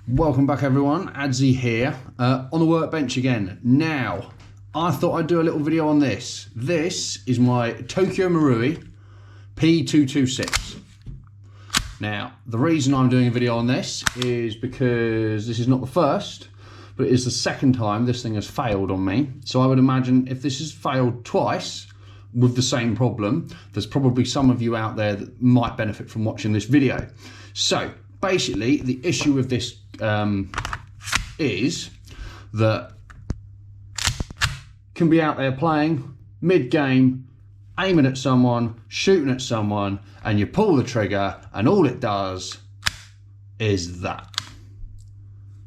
Welcome back everyone, Adzi here, on the workbench again. Now, I thought I'd do a little video on this. This is my Tokyo Mauri P226. Now, the reason I'm doing a video on this is because this is not the first, but it is the second time this thing has failed on me. So I would imagine if this has failed twice with the same problem, there's probably some of you out there that might benefit from watching this video. So, basically, the issue with this is that can be out there playing mid-game, aiming at someone, shooting at someone, and you pull the trigger and all it does is that.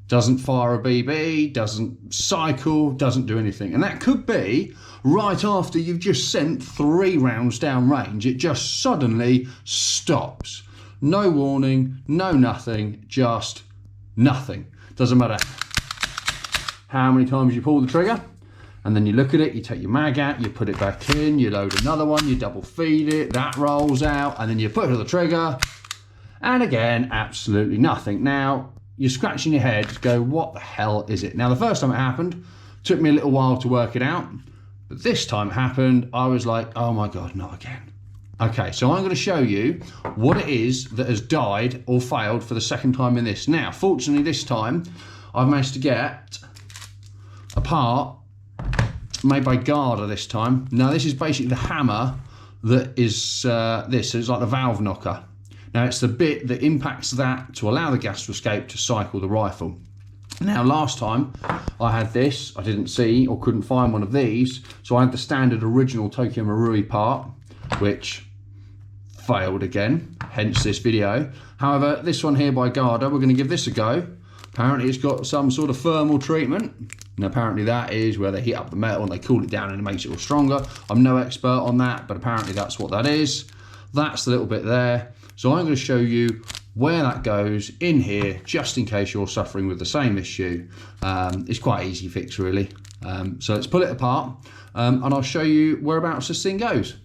Doesn't fire a BB, doesn't cycle, doesn't do anything. And that could be right after you've just sent 3 rounds down range. It just suddenly stops. No warning, no nothing, just nothing. Doesn't matter how many times you pull the trigger, and then you look at it, you take your mag out, you put it back in, you load another one, you double feed it, that rolls out, and then you put it on the trigger, and again, absolutely nothing. Now, you're scratching your head, go, what the hell is it? Now, the first time it happened, took me a little while to work it out, but this time it happened, I was like, oh my God, not again. Okay, so I'm going to show you what it is that has died or failed for the second time in this. Now, fortunately this time, I've managed to get a part made by Garda this time. Now, this is basically the hammer that is this, so it's like the valve knocker. Now, it's the bit that impacts that to allow the gas to escape to cycle the rifle. Now, last time I had this, I didn't see or couldn't find one of these, so I had the standard original Tokyo Mauri part, which failed again, hence this video. However, this one here by Garda, we're going to give this a go. Apparently it's got some sort of thermal treatment, and apparently that is where they heat up the metal and they cool it down and it makes it all stronger. I'm no expert on that, but apparently that's what that is. That's the little bit there. So I'm going to show you where that goes in here, just in case you're suffering with the same issue. It's quite easy fix really. So let's pull it apart, and I'll show you whereabouts this thing goes.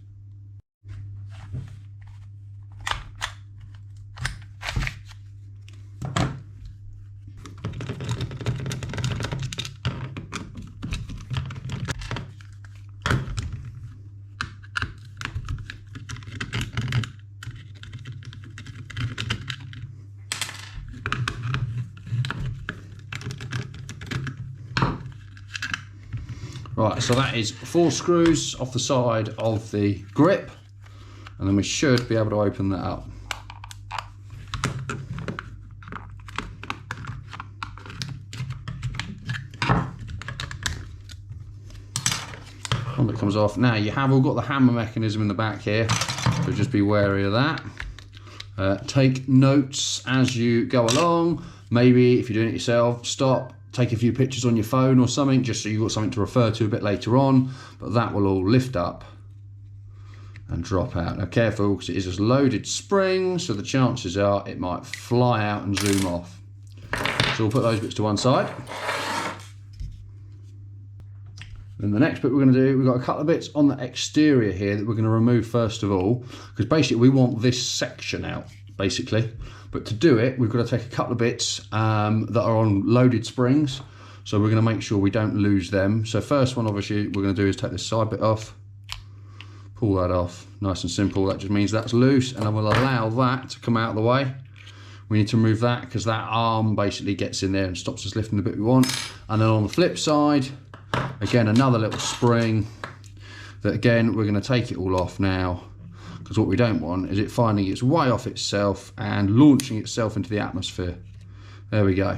Right, so that is 4 screws off the side of the grip, and then we should be able to open that up. One that comes off. Now, you have all got the hammer mechanism in the back here, so just be wary of that. Take notes as you go along. Maybe if you're doing it yourself, stop. Take a few pictures on your phone or something, just so you've got something to refer to a bit later on, but that will all lift up and drop out. Now careful, because it is a loaded spring, so the chances are it might fly out and zoom off. So we'll put those bits to one side. Then the next bit we're going to do, we've got a couple of bits on the exterior here that we're going to remove first of all, because basically we want this section out, basically. But to do it, we've got to take a couple of bits that are on loaded springs. So we're going to make sure we don't lose them. So first one, obviously, we're going to do is take this side bit off, pull that off, nice and simple. That just means that's loose, and then we'll allow that to come out of the way. We need to remove that because that arm basically gets in there and stops us lifting the bit we want. And then on the flip side, again, another little spring that, again, we're going to take it all off now, because what we don't want is it finding its way off itself and launching itself into the atmosphere. There we go.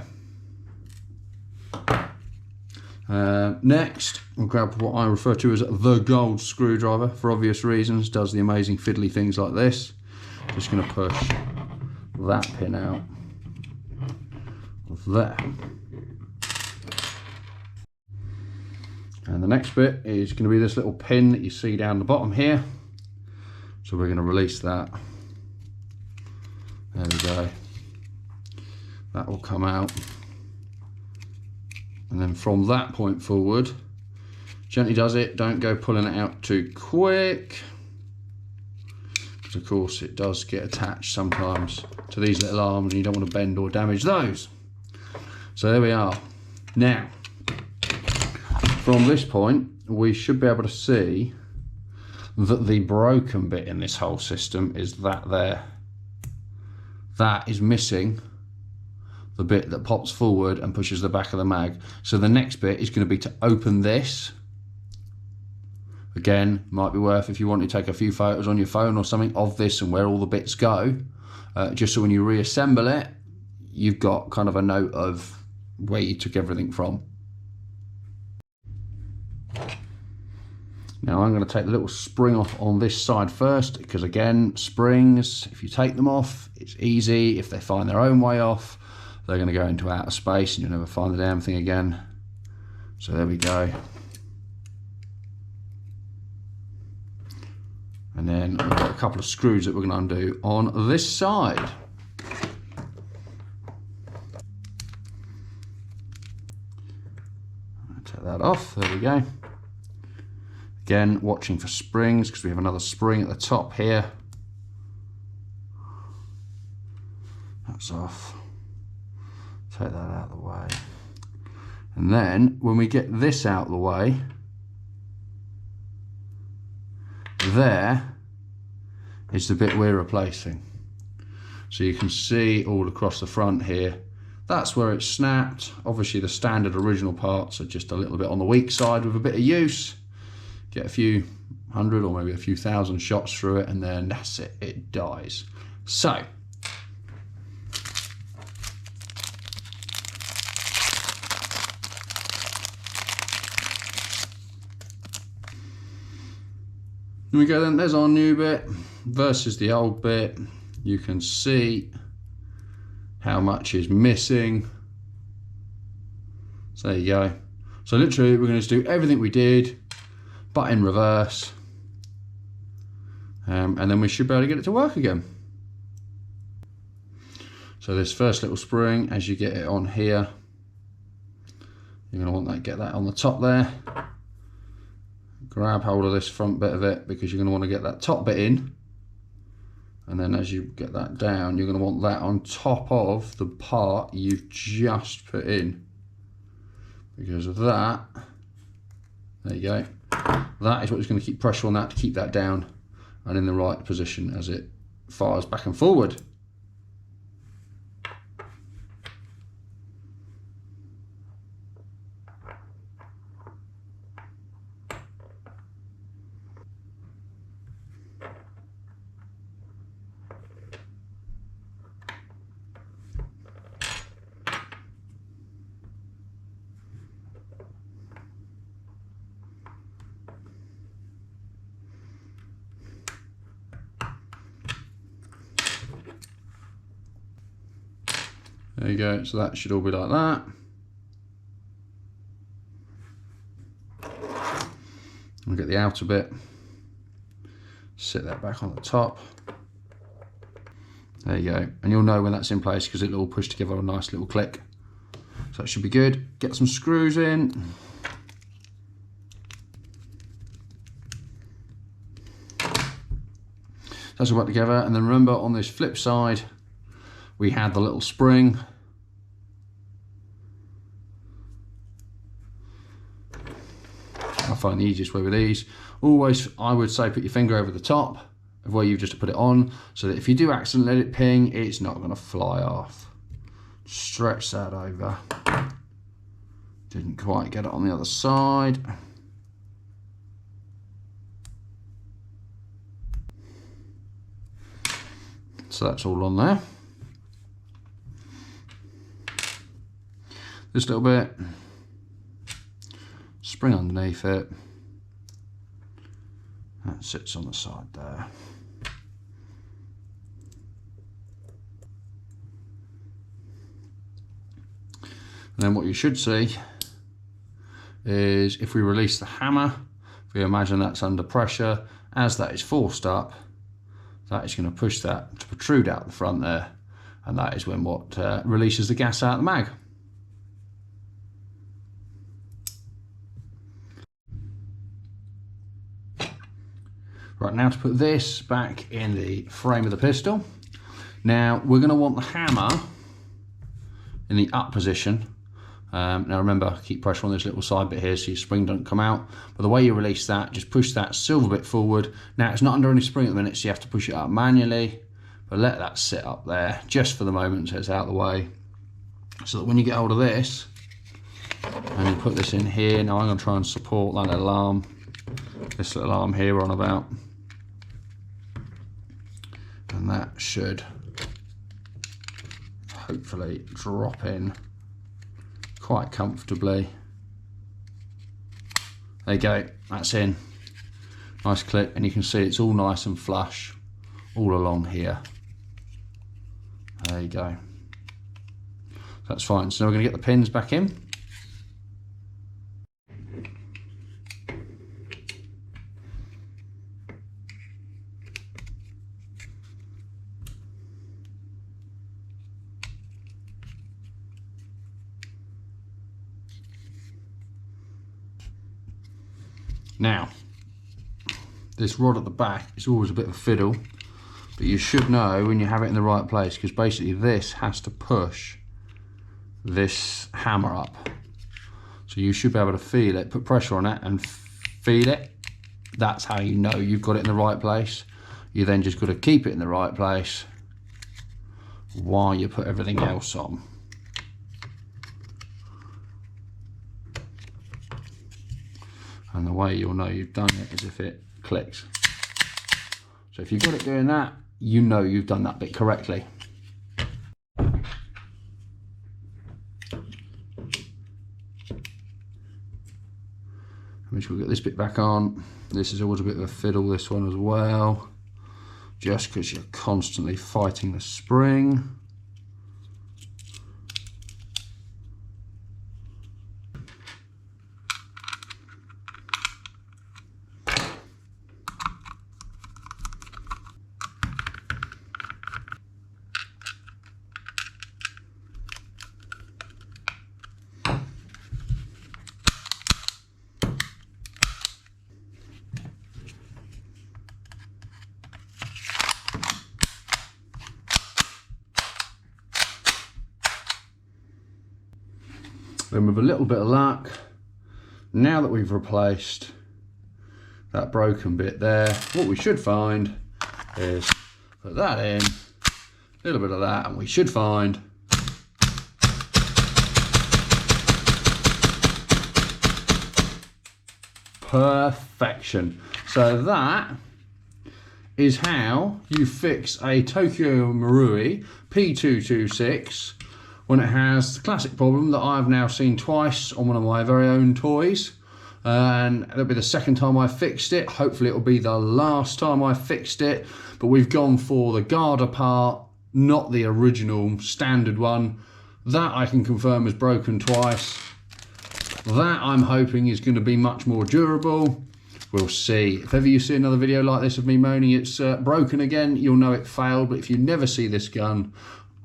Next, we'll grab what I refer to as the gold screwdriver, for obvious reasons. Does the amazing fiddly things like this. Just going to push that pin out of there. And the next bit is going to be this little pin that you see down the bottom here. So we're going to release that. There we go. That will come out. And then from that point forward, gently does it, don't go pulling it out too quick. Because of course it does get attached sometimes to these little arms and you don't want to bend or damage those. So there we are. Now, from this point, we should be able to see that the broken bit in this whole system is that there. That is missing the bit that pops forward and pushes the back of the mag. So the next bit is going to be to open this. Again, might be worth, if you want to take a few photos on your phone or something of this and where all the bits go, just so when you reassemble it, you've got kind of a note of where you took everything from. Now I'm going to take the little spring off on this side first, because again, springs, if you take them off, it's easy. If they find their own way off, they're going to go into outer space and you'll never find the damn thing again. So there we go. And then we've got a couple of screws that we're going to undo on this side. Take that off, there we go. Again, watching for springs, because we have another spring at the top here. That's off. Take that out of the way. And then when we get this out of the way, there is the bit we're replacing. So you can see all across the front here, that's where it's snapped. Obviously the standard original parts are just a little bit on the weak side. With a bit of use, get a few hundred or maybe a few thousand shots through it, and then that's it, it dies. So here we go then, there's our new bit versus the old bit. You can see how much is missing. So there you go. So literally we're going to do everything we did, but in reverse. And then we should be able to get it to work again. So this first little spring, as you get it on here, you're going to want to get that on the top there. Grab hold of this front bit of it, because you're going to want to get that top bit in, and then as you get that down, you're going to want that on top of the part you've just put in. Because of that, there you go, that is what is going to keep pressure on that to keep that down and in the right position as it fires back and forward. There you go, so that should all be like that. We'll get the outer bit, sit that back on the top. There you go, and you'll know when that's in place because it'll all push together a nice little click. So that should be good. Get some screws in. That's all back together, and then remember on this flip side, we had the little spring. I find the easiest way with these. Always, I would say, put your finger over the top of where you've just put it on, so that if you do accidentally let it ping, it's not going to fly off. Stretch that over. Didn't quite get it on the other side. So that's all on there. This little bit, spring underneath it, that sits on the side there. And then what you should see is if we release the hammer, if we imagine that's under pressure, as that is forced up, that is going to push that to protrude out the front there, and that is when what releases the gas out of the mag. Right, now to put this back in the frame of the pistol. Now we're going to want the hammer in the up position, Now remember, keep pressure on this little side bit here so your spring doesn't come out. But the way you release that, just push that silver bit forward. Now it's not under any spring at the minute, so you have to push it up manually. But let that sit up there just for the moment so it's out of the way. So that when you get hold of this, and you put this in here, now I'm going to try and support that little arm. This little arm here we're on about. And that should hopefully drop in quite comfortably. There you go, that's in. Nice clip, and you can see it's all nice and flush all along here. There you go. That's fine. So now we're going to get the pins back in. Now, this rod at the back is always a bit of a fiddle, but you should know when you have it in the right place, because basically this has to push this hammer up. So you should be able to feel it, put pressure on it and feel it. That's how you know you've got it in the right place. You then just got to keep it in the right place while you put everything else on. And the way you'll know you've done it is if it clicks. So if you've got it doing that, you know you've done that bit correctly. Make sure we get this bit back on. This is always a bit of a fiddle, this one as well, just because you're constantly fighting the spring. Then with a little bit of luck, now that we've replaced that broken bit there, what we should find is put that in, a little bit of that, and we should find perfection. So that is how you fix a Tokyo Mauri P226 when it has the classic problem that I've now seen twice on one of my very own toys. And it'll be the second time I fixed it. Hopefully it'll be the last time I fixed it. But we've gone for the garter part, not the original standard one. That I can confirm is broken twice. That I'm hoping is going to be much more durable. We'll see. If ever you see another video like this of me moaning it's broken again, you'll know it failed. But if you never see this gun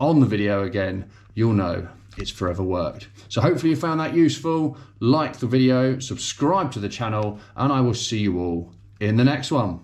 on the video again, you'll know it's forever worked. So hopefully you found that useful. Like the video, subscribe to the channel, and I will see you all in the next one.